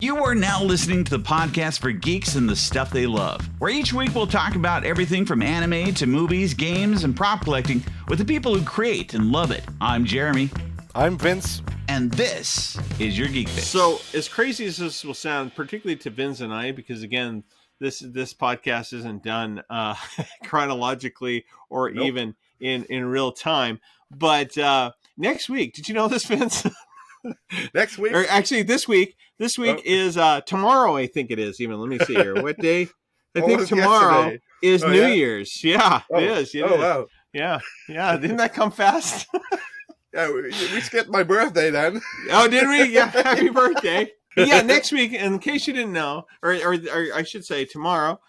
You are now listening to the podcast for geeks and the stuff they love, where each week we'll talk about everything from anime to movies, games, and prop collecting with the people who create and love it. I'm Jeromy. I'm Vinz. And this is your Geek Fix. So, as crazy as this will sound, particularly to Vinz and I, because again, this podcast isn't done chronologically or even in real time. But next week, did you know this, Vinz? Next week? Or actually, this week. This week is tomorrow, I think it is. Even, let me see here. What day? I think tomorrow is New Year's. Yeah, it is. It is. Wow. Yeah. Didn't that come fast? Yeah, we skipped my birthday then. Oh, did we? Yeah, happy birthday. Yeah, next week, in case you didn't know, or I should say tomorrow,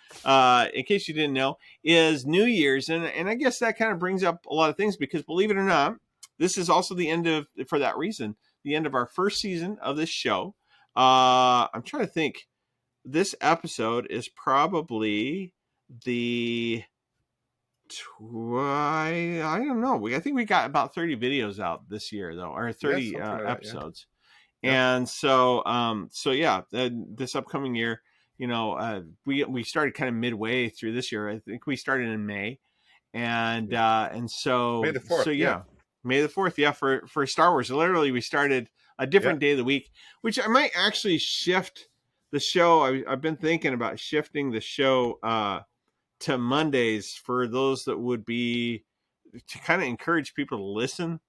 in case you didn't know, is New Year's. And I guess that kind of brings up a lot of things because, believe it or not, this is also the end of, for that reason, the end of our first season of this show. I'm trying to think. This episode is probably the... I don't know. I think we got about 30 videos out this year, though, or 30 episodes. Yeah. And so, this upcoming year, we started kind of midway through this year. I think we started in May, and so May the 4th. May the 4th. Yeah, for Star Wars. Literally, we started a different day of the week, which I might actually shift the show. I've been thinking about shifting the show to Mondays for those that would be to kind of encourage people to listen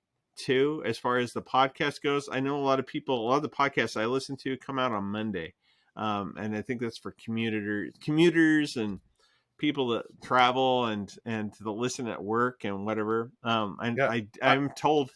to as far as the podcast goes. I know a lot of the podcasts I listen to come out on Monday. And I think that's for commuters and people that travel and to listen at work and whatever. I'm told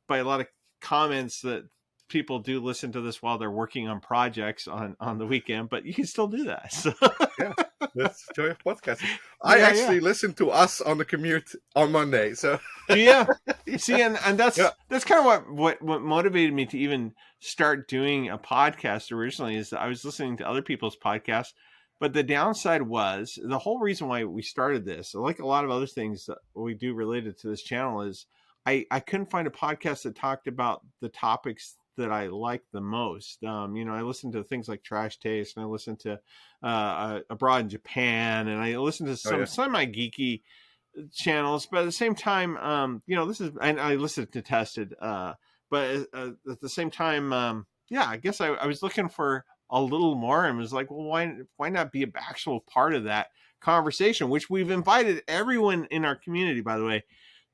by a lot of comments that people do listen to this while they're working on projects on the weekend, but you can still do that. So. Yeah, that's the joy of podcasting. I actually listen to us on the commute on Monday. So yeah, see, and that's kind of what motivated me to even start doing a podcast originally. Is that I was listening to other people's podcasts, but the downside was the whole reason why we started this, like a lot of other things that we do related to this channel, is I couldn't find a podcast that talked about the topics that I like the most. I listen to things like Trash Taste, and I listen to Abroad in Japan, and I listen to some semi-geeky channels, but at the same time, and I listen to Tested, but at the same time, I guess I was looking for a little more, and was like, well, why not be an actual part of that conversation, which we've invited everyone in our community, by the way,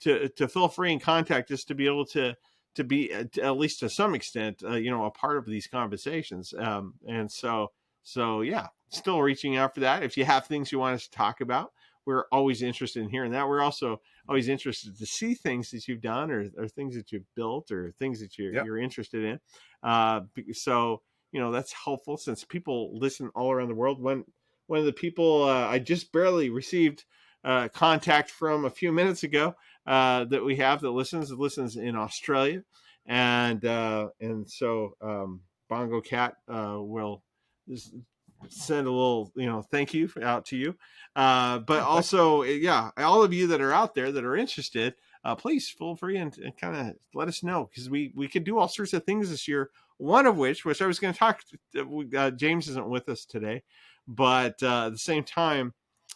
to feel free and contact us to be able to be, at least to some extent, a part of these conversations. And so still reaching out for that. If you have things you want us to talk about, we're always interested in hearing that. We're also always interested to see things that you've done or things that you've built or things that you're interested in. So, that's helpful since people listen all around the world. One of the people I just barely received contact from a few minutes ago that we have that listens in Australia, and so Bongo Cat will send a little thank you out to you, but also all of you that are out there that are interested, please feel free and kind of let us know, because we could do all sorts of things this year. One of which I was going to talk to, James isn't with us today, but at the same time,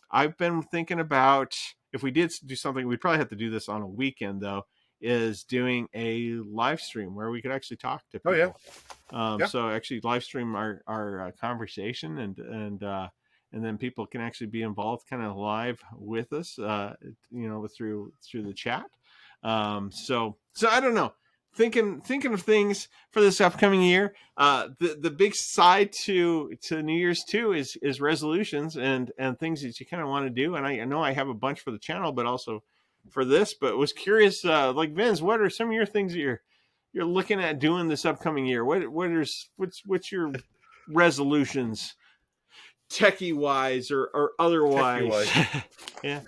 I've been thinking about, if we did do something, we'd probably have to do this on a weekend, though, is doing a live stream where we could actually talk to people. So actually live stream our conversation, and then people can actually be involved kind of live with us, through the chat. So I don't know. Thinking of things for this upcoming year. The big side to New Year's too is resolutions and things that you kind of want to do. And I know I have a bunch for the channel, but also for this. But was curious, like Vinz, what are some of your things that you're looking at doing this upcoming year? What's your resolutions, techie wise or otherwise? Yeah.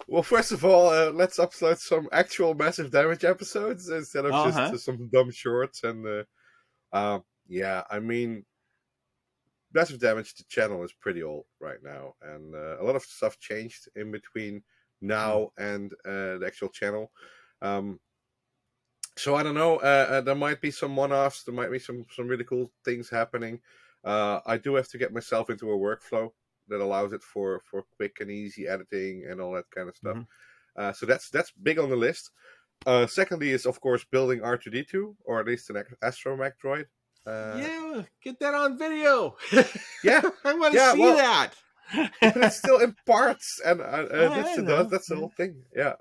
Well, first of all, let's upload some actual Massive Damage episodes instead of just some dumb shorts. And I mean, Massive Damage, the channel is pretty old right now, and a lot of stuff changed in between now and the actual channel. So I don't know. There might be some one-offs. There might be some really cool things happening. I do have to get myself into a workflow that allows it for quick and easy editing and all that kind of stuff. So that's big on the list. Secondly is of course building R2D2, or at least an astromech droid. Yeah, get that on video. Yeah, I want to see that. But it's still in parts, and that's the whole thing. Yeah,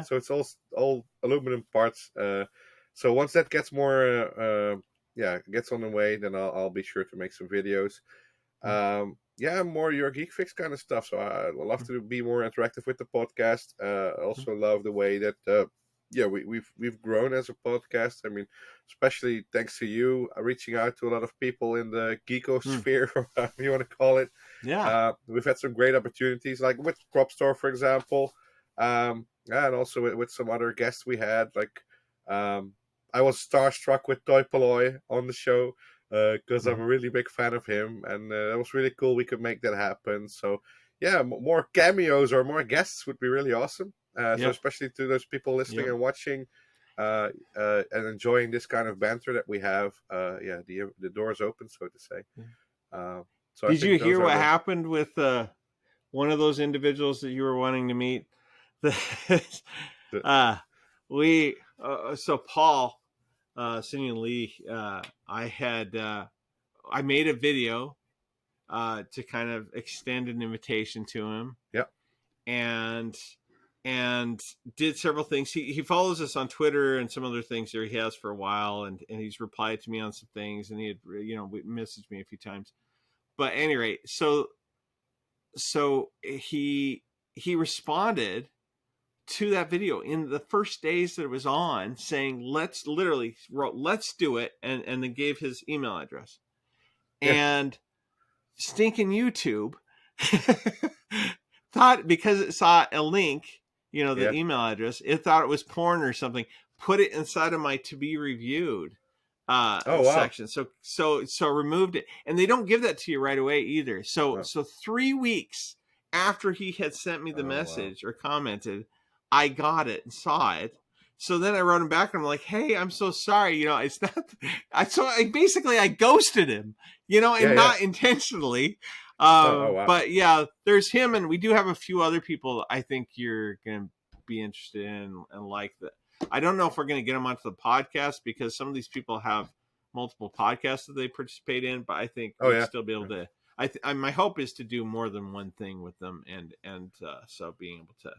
so it's all aluminum parts. So once that gets more, gets on the way, then I'll be sure to make some videos. More Your Geek Fix kind of stuff. So I love to be more interactive with the podcast. I also love the way that we've grown as a podcast. I mean, especially thanks to you reaching out to a lot of people in the geekosphere, or whatever you want to call it. Yeah, we've had some great opportunities, like with Prop Store, for example, and also with some other guests we had. Like, I was starstruck with Toy Polloy on the show because I'm a really big fan of him, and it was really cool we could make that happen. So, yeah, more cameos or more guests would be really awesome. So especially to those people listening and watching and enjoying this kind of banter that we have, the door's open, so to say. So did you hear what happened with one of those individuals that you were wanting to meet? So Paul, Sinian Lee, I made a video to kind of extend an invitation to him. Yep. And did several things. He follows us on Twitter and some other things there he has for a while, and he's replied to me on some things, and he had messaged me a few times. But at any rate, so he responded to that video in the first days that it was on, saying let's do it, and then gave his email address. And stinking YouTube thought, because it saw a link, the email address, it thought it was porn or something, put it inside of my to be reviewed section. So removed it. And they don't give that to you right away either. So 3 weeks after he had sent me the message or commented, I got it and saw it. So then I wrote him back and I'm like, hey, I'm so sorry. It's not, I ghosted him, not intentionally. But yeah, there's him, and we do have a few other people I think you're going to be interested in and like that. I don't know if we're going to get them onto the podcast, because some of these people have multiple podcasts that they participate in, but I think we'll still be able to. My hope is to do more than one thing with them, and so being able to,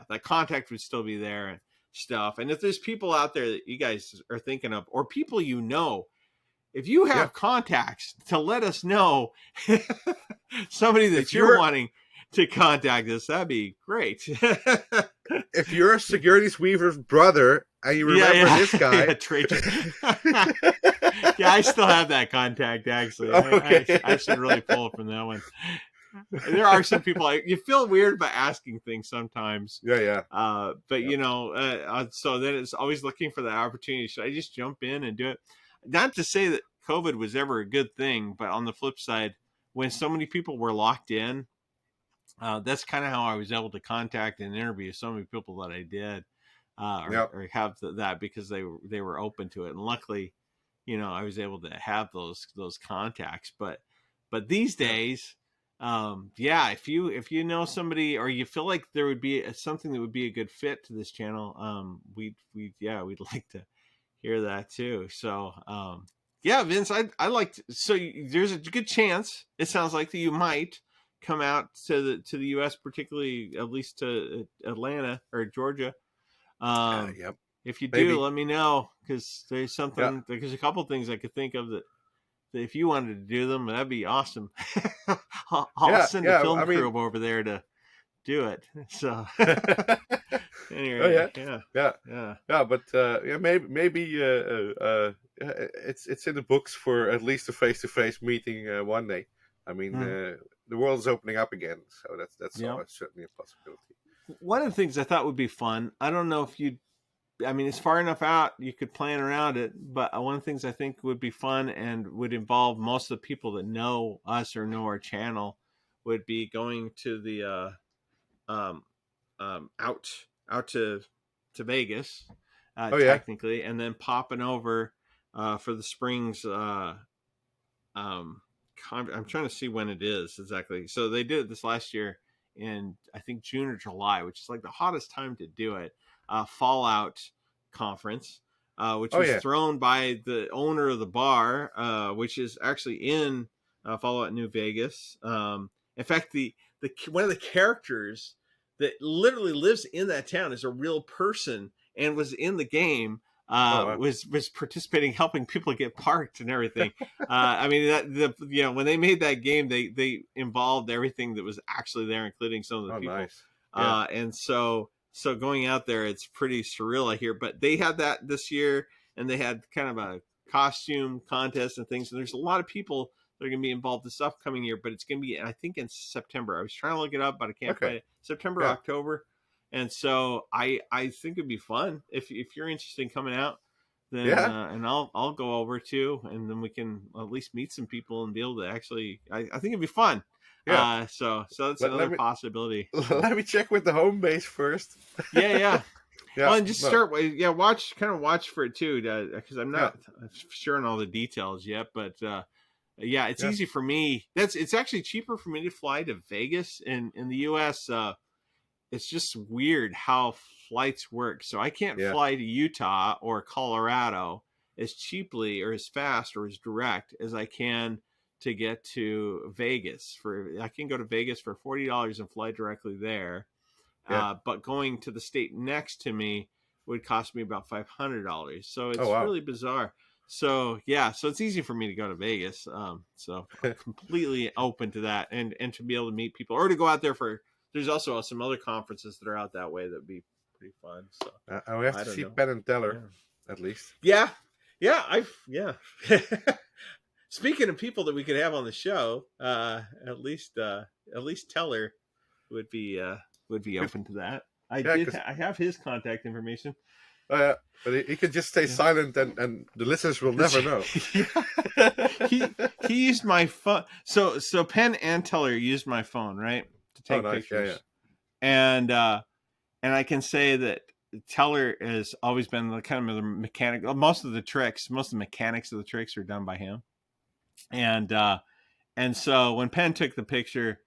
that contact would still be there and stuff. And if there's people out there that you guys are thinking of, or people if you have contacts, to let us know somebody that you're wanting to contact us, that'd be great. If you're Securities Weaver's brother and you remember this guy. I still have that contact, actually. Okay. I should really pull it from that one. There are some people you feel weird about asking things sometimes. But so then it's always looking for the opportunity. Should I just jump in and do it? Not to say that COVID was ever a good thing, but on the flip side, when so many people were locked in, that's kind of how I was able to contact and interview so many people that I did, or have that, because they were open to it. And luckily, I was able to have those contacts. But these days, if you know somebody, or you feel like there would be something that would be a good fit to this channel, we'd like to hear that too. So Vince, I like to, so there's a good chance, it sounds like, that you might come out to the US, particularly at least to Atlanta or Georgia. If you do, let me know, because there's something, there's a couple things I could think of that if you wanted to do them, that'd be awesome. I'll send a film crew over there to do it. So anyway, but maybe it's in the books for at least a face-to-face meeting one day. I mean, the world is opening up again, so that's certainly a possibility. One of the things I thought would be fun, I don't know if it's far enough out you could plan around it, but one of the things I think would be fun and would involve most of the people that know us or know our channel would be going to the out to Vegas technically, and then popping over for the Springs. I'm trying to see when it is exactly. So they did it this last year in, I think, June or July, which is like the hottest time to do it. Fallout conference, which was thrown by the owner of the bar, which is actually in Fallout New Vegas. In fact, the one of the characters that literally lives in that town is a real person and was in the game. Was participating, helping people get parked and everything. I mean, when they made that game, they involved everything that was actually there, including some of the people. Nice. Yeah. And so going out there, it's pretty surreal, I hear. But they had that this year, and they had kind of a costume contest and things. And there's a lot of people that are going to be involved this upcoming year, but it's going to be, I think, in September. I was trying to look it up, but I can't find it. September, October. And so I think it'd be fun if you're interested in coming out, then and I'll go over too, and then we can at least meet some people and be able to actually. I think it'd be fun. Yeah. So that's another possibility. Let me check with the home base first. Yeah. Well, and just start. Watch for it too, because I'm not sure on all the details yet, but. It's easy for me. It's actually cheaper for me to fly to Vegas in the U.S. It's just weird how flights work. So I can't fly to Utah or Colorado as cheaply or as fast or as direct as I can to get to Vegas. I can go to Vegas for $40 and fly directly there. But going to the state next to me would cost me about $500. So it's really bizarre. So it's easy for me to go to Vegas. So I'm completely open to that and to be able to meet people or to go out there for. There's also some other conferences that are out that way that'd be pretty fun. So we have to see Penn and Teller, at least. Yeah. Speaking of people that we could have on the show, at least Teller would be open to that. I have his contact information. But he could just stay silent, and the listeners will never know. He used my phone. So Penn and Teller used my phone, right? Take pictures. And I can say that Teller has always been the kind of the mechanic. Most of the mechanics of the tricks are done by him. And so when Penn took the picture,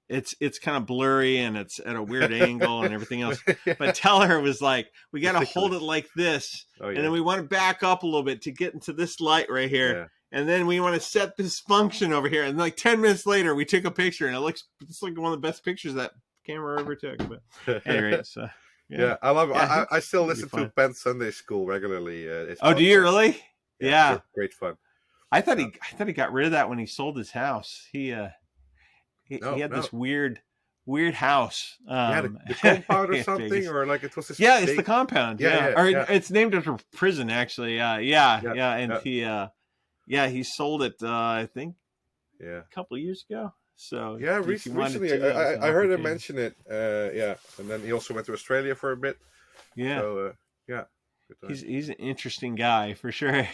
it's kind of blurry and it's at a weird angle and everything else. But Teller was like, we got to hold it like this. And then we want to back up a little bit to get into this light right here. Yeah. And then we want to set this function over here. And like 10 minutes later, we took a picture, and it's like one of the best pictures that camera ever took. But anyway, so I love it. I still listen to Penn Sunday School regularly. Do you really? Yeah. Great fun. I thought he got rid of that when he sold his house. He had this weird house. The compound or something, or like it was this. Yeah, it's the compound. It's named after prison, actually. And he sold it. I think. Yeah. A couple of years ago. So recently I heard him mention it. And then he also went to Australia for a bit. Yeah. So he's an interesting guy for sure.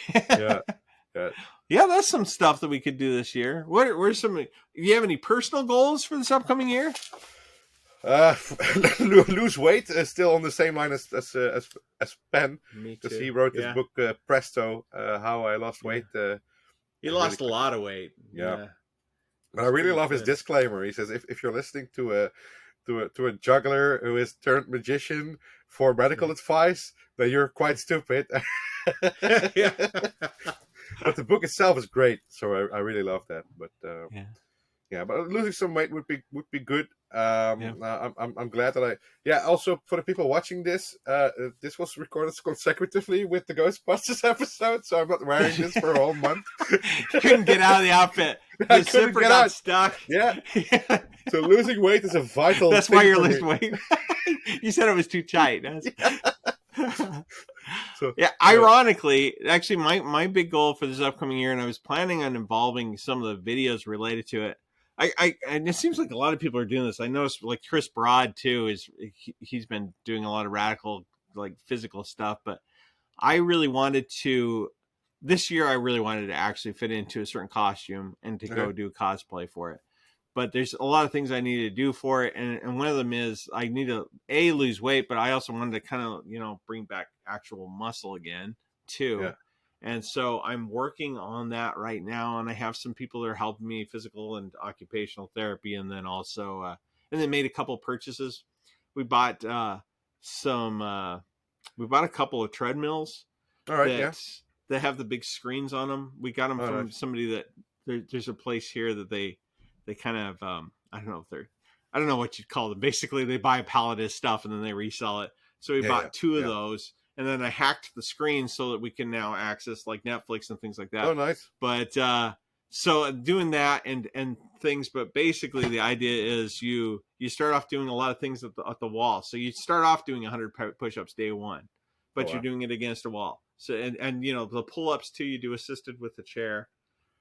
Yeah, that's some stuff that we could do this year. Where's some? Do you have any personal goals for this upcoming year? Lose weight is still on the same line as Penn, because he wrote his book Presto, How I Lost Weight. He lost a lot of weight. Yeah. But I really love his disclaimer. He says, if you're listening to a juggler who is turned magician for medical advice, then you're quite stupid. But the book itself is great, so I really love that. But but losing some weight would be good. I'm glad that also for the people watching this, this was recorded consecutively with the Ghostbusters episode, so I'm not wearing this for a whole month. Couldn't get out of the outfit. The zipper got stuck. Yeah. So losing weight is a vital. That's why you're losing weight. You said it was too tight. Ironically, actually, my big goal for this upcoming year, and I was planning on involving some of the videos related to it. And it seems like a lot of people are doing this. I noticed, like Chris Broad too, he's been doing a lot of radical, like physical stuff. But I really wanted to this year. I really wanted to actually fit into a certain costume and to go do cosplay for it. but there's a lot of things I need to do for it. And one of them is I need to lose weight, but I also wanted to kind of, bring back actual muscle again too. Yeah. And so I'm working on that right now. And I have some people that are helping me, physical and occupational therapy. And then also, and then made a couple of purchases. We bought a couple of treadmills. All right. That have the big screens on them. We got them from somebody that there's a place here that they kind of, I don't know what you'd call them. Basically they buy a pallet of stuff and then they resell it. So we bought two of those, and then I hacked the screen so that we can now access like Netflix and things like that. Oh, nice. But, so doing that and things, but basically the idea is you start off doing a lot of things at the wall. So you start off doing 100 push-ups day one, but you're doing it against a wall. So, and the pull-ups too, you do assisted with the chair.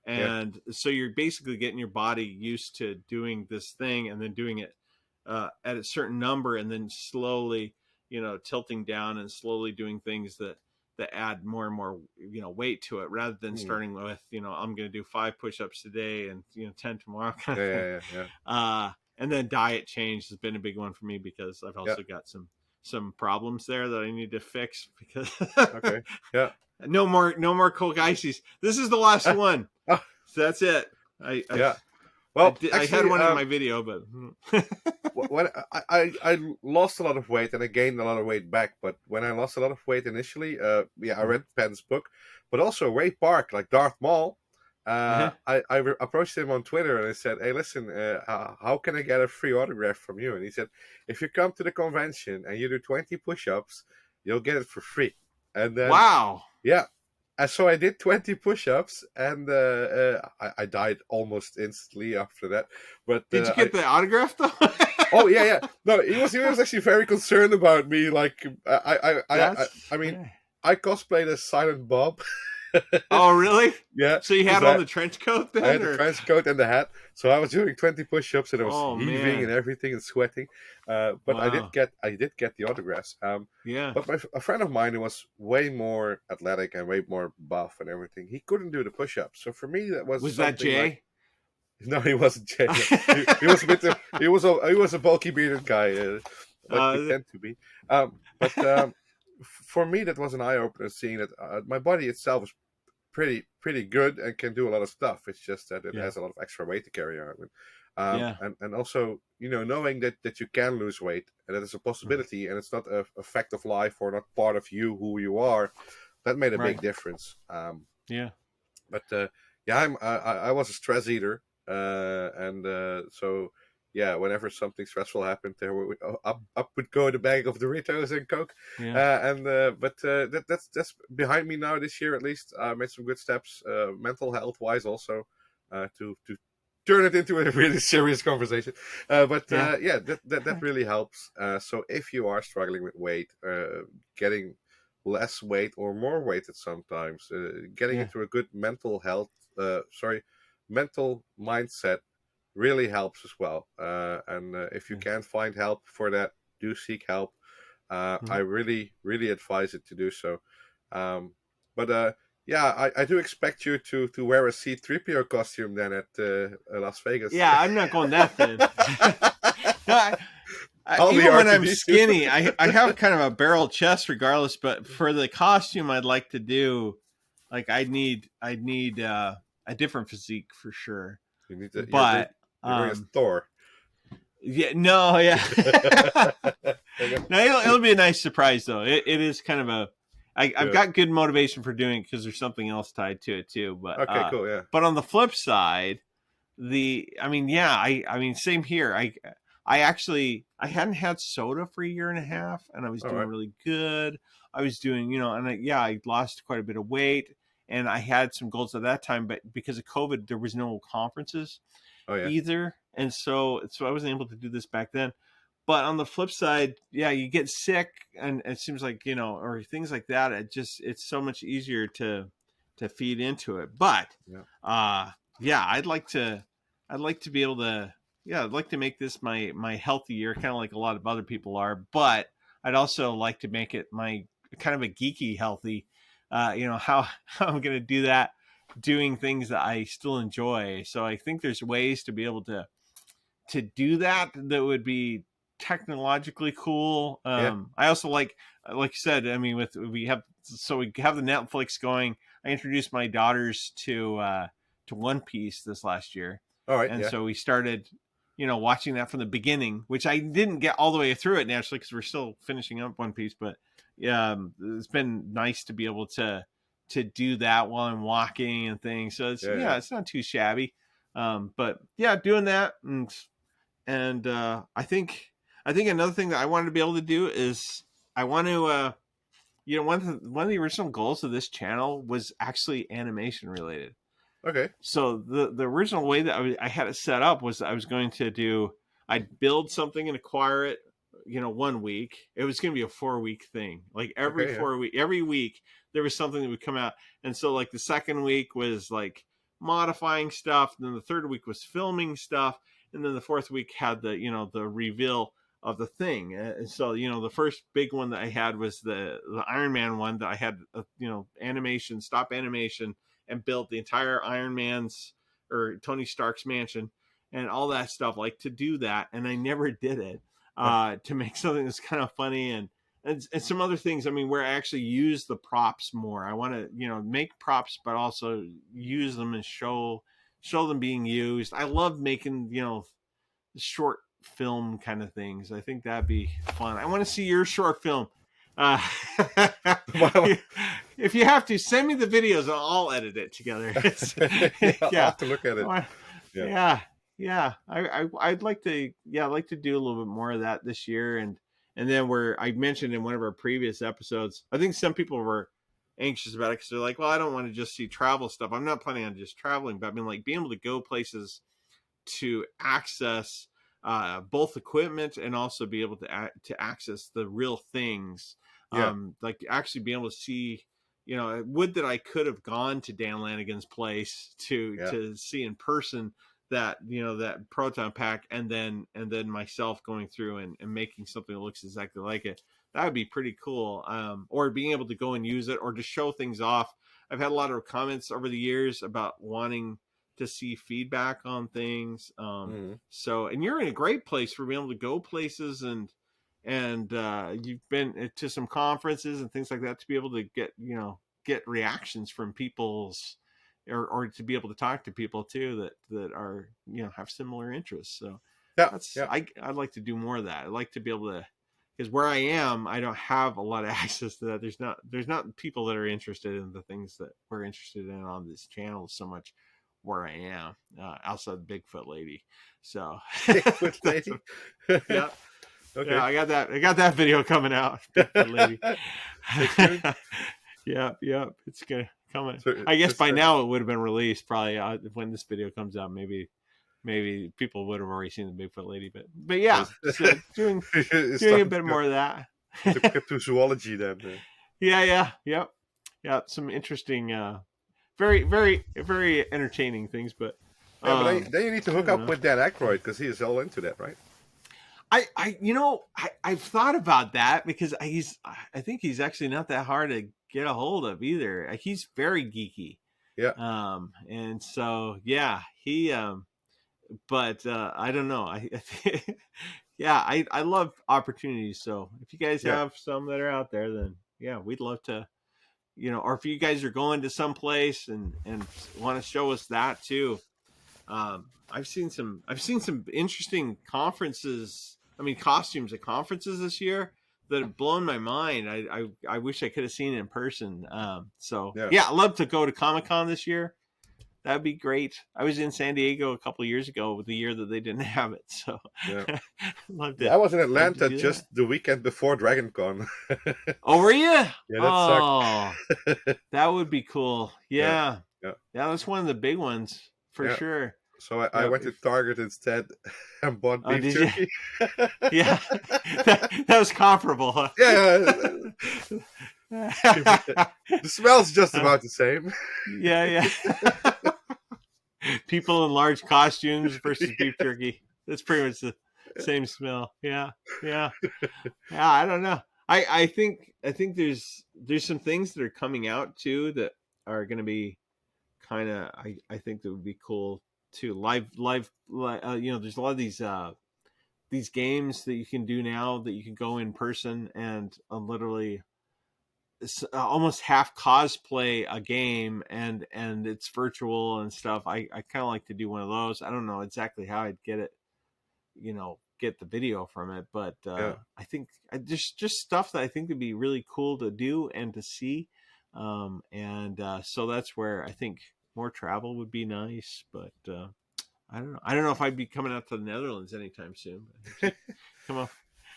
And so you're basically getting your body used to doing this thing and then doing it at a certain number and then slowly, tilting down and slowly doing things that add more and more, weight to it rather than starting with, I'm going to do 5 push-ups today and, 10 tomorrow. And then diet change has been a big one for me because I've also got some problems there that I need to fix because no more Coke Ices. This is the last one. So that's it. Well, I had one in my video, but when I lost a lot of weight and I gained a lot of weight back. But when I lost a lot of weight initially, I read Penn's book, but also Ray Park, like Darth Maul. I approached him on Twitter and I said, "Hey, listen, how can I get a free autograph from you?" And he said, "If you come to the convention and you do 20 push-ups, you'll get it for free." And then, wow, yeah. And so I did 20 push-ups, and I died almost instantly after that. But did you get the autograph though? Oh yeah. No, he was actually very concerned about me. Like I mean, I cosplayed as Silent Bob. Oh really? Yeah. So you had on the trench coat then? I had the trench coat and the hat. So I was doing 20 push-ups and I was heaving and everything and sweating. But I did get the autographs. But a friend of mine who was way more athletic and way more buff and everything, he couldn't do the push-ups. So for me, that was that Jay? Like, no, he wasn't Jay. he was a bit. He was a bulky bearded guy. Like he tend to be. But for me, that was an eye opener. Seeing that my body itself is pretty good and can do a lot of stuff. It's just that it has a lot of extra weight to carry around. And also, knowing that you can lose weight and that it's a possibility and it's not a fact of life or not part of you who you are, that made a big difference. But I was a stress eater, so whenever something stressful happened, up would go the bag of Doritos and Coke. That's behind me now. This year, at least, I made some good steps, mental health wise, also, to turn it into a really serious conversation. That really helps. So if you are struggling with weight, getting less weight or more weight at sometimes, getting into a good mental mindset really helps as well. And if you can find help for that, do seek help. I really, really advise it to do so. I do expect you to wear a C-3PO costume then at Las Vegas. Yeah, I'm not going that thin. Even when I'm skinny, I have kind of a barrel chest regardless, but for the costume I'd like to do, like I need a different physique for sure. You need to, but you're Thor. Yeah, no, yeah. No, it'll be a nice surprise though. It is kind of I've got good motivation for doing it because there's something else tied to it too. But okay, cool, yeah. But on the flip side, same here. I hadn't had soda for a year and a half, and I was doing really good. I was doing, I lost quite a bit of weight, and I had some goals at that time. But because of COVID, there was no conferences either, and so I wasn't able to do this back then. But on the flip side, you get sick, and it seems like or things like that. It's so much easier to feed into it. But I'd like to be able to. Yeah, I'd like to make this my healthy year, kind of like a lot of other people are. But I'd also like to make it my kind of a geeky healthy. How I'm going to do that, doing things that I still enjoy. So I think there's ways to be able to do that would be technologically cool. I also like you said, I mean, we have the Netflix going. I introduced my daughters to One Piece this last year. All right. And so we started, watching that from the beginning, which I didn't get all the way through it naturally because we're still finishing up One Piece, but it's been nice to be able to do that while I'm walking and things. So it's it's not too shabby. But yeah, doing that and I think another thing that I wanted to be able to do is I want to one of the original goals of this channel was actually animation related. Okay. So the original way that I had it set up was I was going to I'd build something and acquire it, 1 week. It was going to be a 4-week thing. Like every week there was something that would come out. And so like the second week was like modifying stuff. And then the third week was filming stuff. And then the fourth week had the reveal of the thing. And so, the first big one that I had was the Iron Man one that I had, stop animation, and built the entire Iron Man's or Tony Stark's mansion and all that stuff, like to do that. And I never did it to make something that's kind of funny and some other things. I mean, where I actually use the props more. I want to, make props, but also use them and show them being used. I love making, short film kind of things. I think that'd be fun. I want to see your short film. If you have to, send me the videos and I'll edit it together. I'll have to look at it. I'd like to do a little bit more of that this year. And then where I mentioned in one of our previous episodes, I think some people were anxious about it because they're like, well, I don't want to just see travel stuff. I'm not planning on just traveling, but I mean, like being able to go places to access both equipment and also be able to access the real things. Like actually being able to see, would that I could have gone to Dan Lanigan's place to see in person that, that proton pack and then myself going through and making something that looks exactly like it. That would be pretty cool. Or being able to go and use it or to show things off. I've had a lot of comments over the years about wanting to see feedback on things. So, and you're in a great place for being able to go places and you've been to some conferences and things like that to be able to get reactions from people's or to be able to talk to people too that are, have similar interests. So I'd like to do more of that. I'd like to be able to, because where I am, I don't have a lot of access to that. There's not people that are interested in the things that we're interested in on this channel so much where I am, outside the Bigfoot lady. So Bigfoot lady. Yeah. Okay. Yeah, I got that video coming out. Bigfoot lady. Yeah. It's coming. So, I guess by now it would have been released probably when this video comes out. Maybe people would have already seen the Bigfoot lady, but yeah, so doing a bit more of that. To cryptozoology then. Yeah. Some interesting, very, very, very entertaining things, but. But then you need to hook up with Dan Aykroyd because he is all into that, right? I've thought about that because I think he's actually not that hard to get a hold of either. He's very geeky. Yeah. And so, yeah, he, but, I don't know. I love opportunities. So if you guys have some that are out there, then yeah, we'd love to, or if you guys are going to some place and want to show us that too. I've seen some interesting conferences. I mean, costumes at conferences this year that have blown my mind. I wish I could have seen it in person. I'd love to go to Comic-Con this year. That'd be great. I was in San Diego a couple of years ago, the year that they didn't have it. So loved it. I was in Atlanta just the weekend before DragonCon. Oh, were you? Yeah, that sucked. That would be cool. Yeah, that's one of the big ones for sure. So I went to Target instead and bought beef jerky. Yeah, that was comparable, huh? Yeah. The smell's just about the same. Yeah. People in large costumes versus beef jerky. That's pretty much the same smell. Yeah. I don't know. I think there's some things that are coming out too that are going to be kind of, I think that would be cool to live. There's a lot of these games that you can do now that you can go in person and literally almost half cosplay a game and it's virtual and stuff. I kind of like to do one of those. I don't know exactly how I'd get it, get the video from it, but I think just stuff that I think would be really cool to do and to see. So that's where I think more travel would be nice, but I don't know. I don't know if I'd be coming out to the Netherlands anytime soon. Come up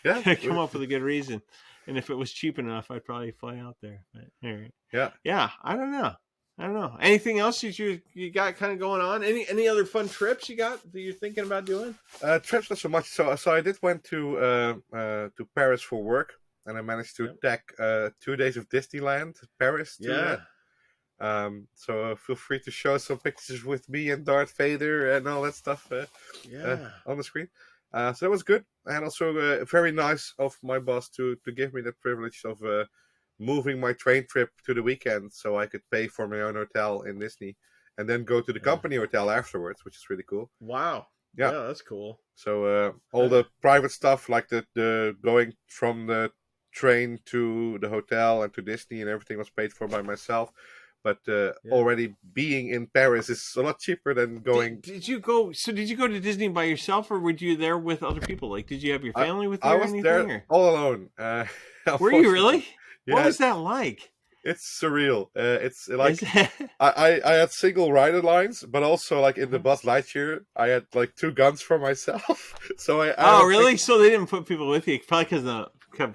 with a good reason. And if it was cheap enough, I'd probably fly out there. But, anyway. Yeah. I don't know. Anything else you got kind of going on? Any other fun trips you got that you're thinking about doing? Trips not so much. So I did went to Paris for work, and I managed to tack 2 days of Disneyland Paris. So feel free to show some pictures with me and Darth Vader and all that stuff on the screen. So that was good, and also very nice of my boss to give me the privilege of moving my train trip to the weekend, so I could pay for my own hotel in Disney, and then go to the company hotel afterwards, which is really cool. Wow! Yeah, that's cool. So all the private stuff, like the going from the train to the hotel and to Disney and everything, was paid for by myself. But already being in Paris is a lot cheaper than going. Did you go to Disney by yourself, or were you there with other people? Like, did you have your family with you? I was there all alone. Were you really? Yeah. What was that like? It's surreal. It's like I had single rider lines, but also like in the Buzz Lightyear, I had like 2 guns for myself. So I really? So they didn't put people with you, probably because of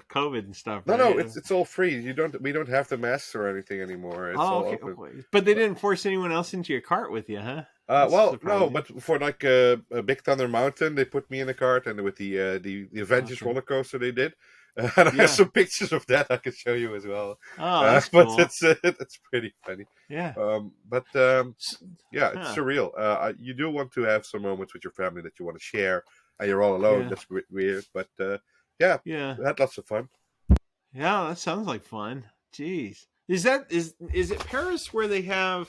COVID and stuff. Right? No, it's all free. We don't have the masks or anything anymore. It's all open. But they didn't force anyone else into your cart with you, huh? No, but for like a Big Thunder Mountain, they put me in a cart, and with the Avengers roller coaster, they did. And I have some pictures of that I can show you as well. Oh, that's cool. But it's pretty funny. Yeah. It's surreal. You do want to have some moments with your family that you want to share, and you're all alone. That's weird, but we had lots of fun. Yeah, that sounds like fun. Jeez, is it Paris where they have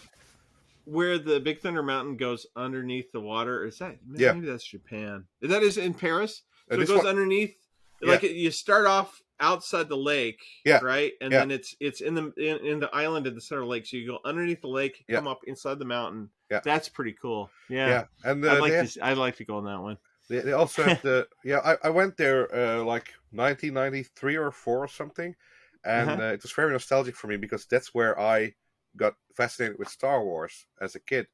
where the Big Thunder Mountain goes underneath the water? Or is that maybe that's Japan? That is in Paris. So it goes underneath. Like you start off outside the lake, right, and then it's in the island in the center of the lake. So you go underneath the lake, come up inside the mountain. Yeah, that's pretty cool. Yeah. And I'd like to go on that one. They also have I went there like 1993 or 4 or something, and it was very nostalgic for me because that's where I got fascinated with Star Wars as a kid.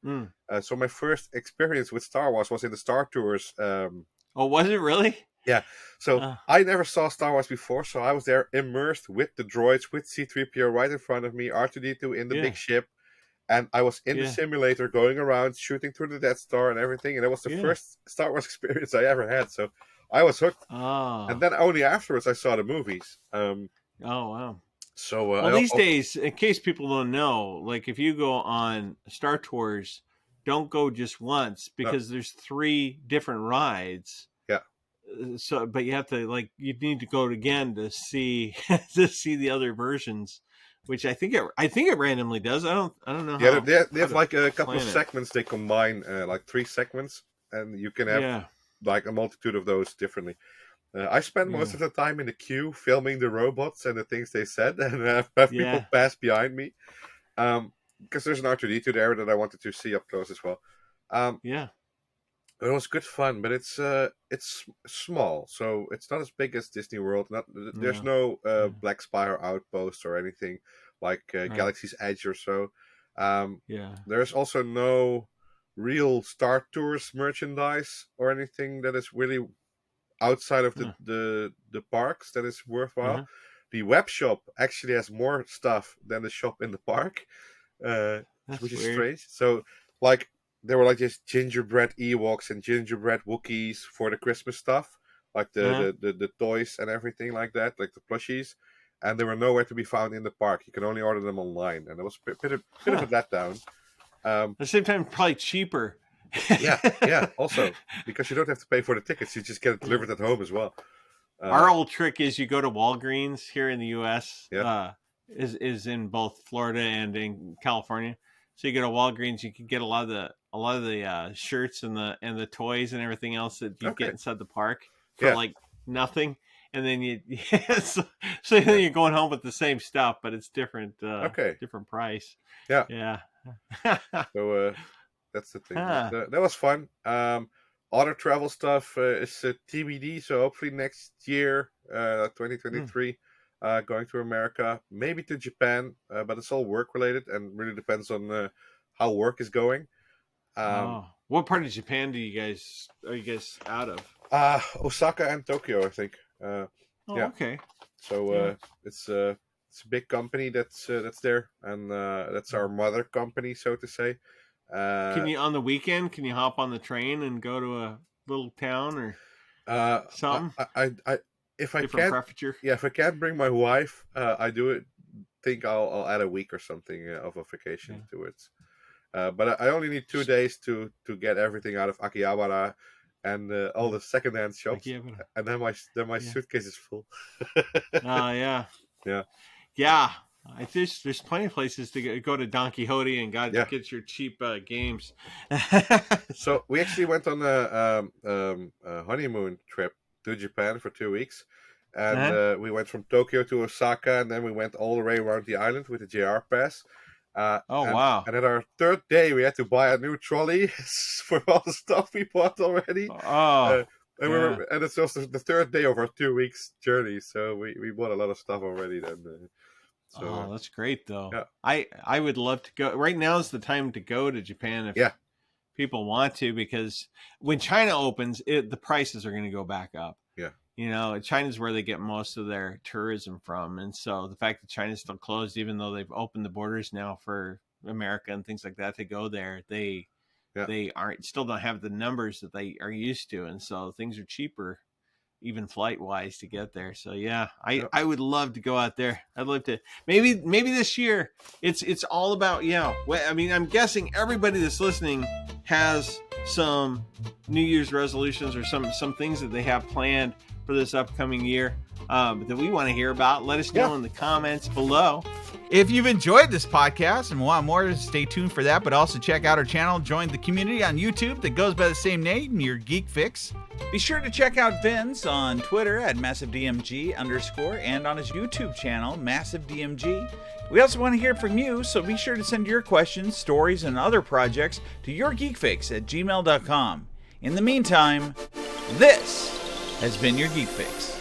So my first experience with Star Wars was in the Star Tours. Oh, was it really? Yeah, so I never saw Star Wars before, so I was there immersed with the droids, with C-3PO right in front of me, R2-D2 in the big ship, and I was in the simulator going around, shooting through the Death Star and everything, and it was the first Star Wars experience I ever had, so I was hooked. And then only afterwards I saw the movies. Oh, wow. So these days, in case people don't know, like if you go on Star Tours, don't go just once, because there's 3 different rides. So, but you have to you need to go again to see the other versions, which I think it randomly does. I don't know. Yeah, they have like a couple of segments. They combine like 3 segments, and you can have like a multitude of those differently. I spent most of the time in the queue filming the robots and the things they said, and have people pass behind me because there's an R2-D2 there that I wanted to see up close as well. It was good fun, but it's small, so it's not as big as Disney World. There's no Black Spire Outpost or anything like Galaxy's Edge or so. There's also no real Star Tours merchandise or anything that is really outside of the parks that is worthwhile. The web shop actually has more stuff than the shop in the park, which is strange. So, like, there were like just gingerbread Ewoks and gingerbread Wookiees for the Christmas stuff, like the toys and everything like that, like the plushies, and they were nowhere to be found in the park. You can only order them online, and it was a bit of a letdown. At the same time, probably cheaper. Also, because you don't have to pay for the tickets, you just get it delivered at home as well. Our old trick is you go to Walgreens here in the U.S. Is in both Florida and in California. So you go to Walgreens, you can get a lot of the shirts and the toys and everything else that you get inside the park for like nothing. And then so then you're going home with the same stuff, but it's different. Different price. Yeah. So that's the thing. That was fun. Other travel stuff is TBD. So hopefully next year, 2023, going to America, maybe to Japan, but it's all work related and really depends on how work is going. What part of Japan are you guys out of? Osaka and Tokyo, I think. Okay. So it's a big company that's there, and that's our mother company, so to say. Can you on the weekend? Can you hop on the train and go to a little town or something? If I Different can't, prefecture? if I can't bring my wife, I think I'll add a week or something of a vacation to it. But I only need 2 days to get everything out of Akihabara and all the secondhand shops, and then my suitcase is full. Yeah. There's plenty of places to go to Don Quixote and get your cheap games. So we actually went on a honeymoon trip to Japan for 2 weeks, and we went from Tokyo to Osaka, and then we went all the way around the island with the JR pass. Wow! And at our third day, we had to buy a new trolley for all the stuff we bought already. And it's also the third day of our 2 weeks journey, so we bought a lot of stuff already then. That's great though. Yeah. I would love to go. Right now is the time to go to Japan if people want to, because when China opens, the prices are going to go back up. Yeah. China's where they get most of their tourism from. And so the fact that China's still closed, even though they've opened the borders now for America and things like that to go there, they still don't have the numbers that they are used to. And so things are cheaper, even flight wise, to get there. So I would love to go out there. I'd love to maybe this year. It's all about I mean, I'm guessing everybody that's listening has some New Year's resolutions or some things that they have planned for this upcoming year that we want to hear about. Let us know in the comments below. If you've enjoyed this podcast and want more, stay tuned for that, but also check out our channel, join the community on YouTube that goes by the same name, Your Geek Fix. Be sure to check out Vinz on Twitter at MassiveDMG_ and on his YouTube channel, MassiveDMG. We also want to hear from you, so be sure to send your questions, stories, and other projects to yourgeekfix@gmail.com. In the meantime, this has been Your Geek Fix.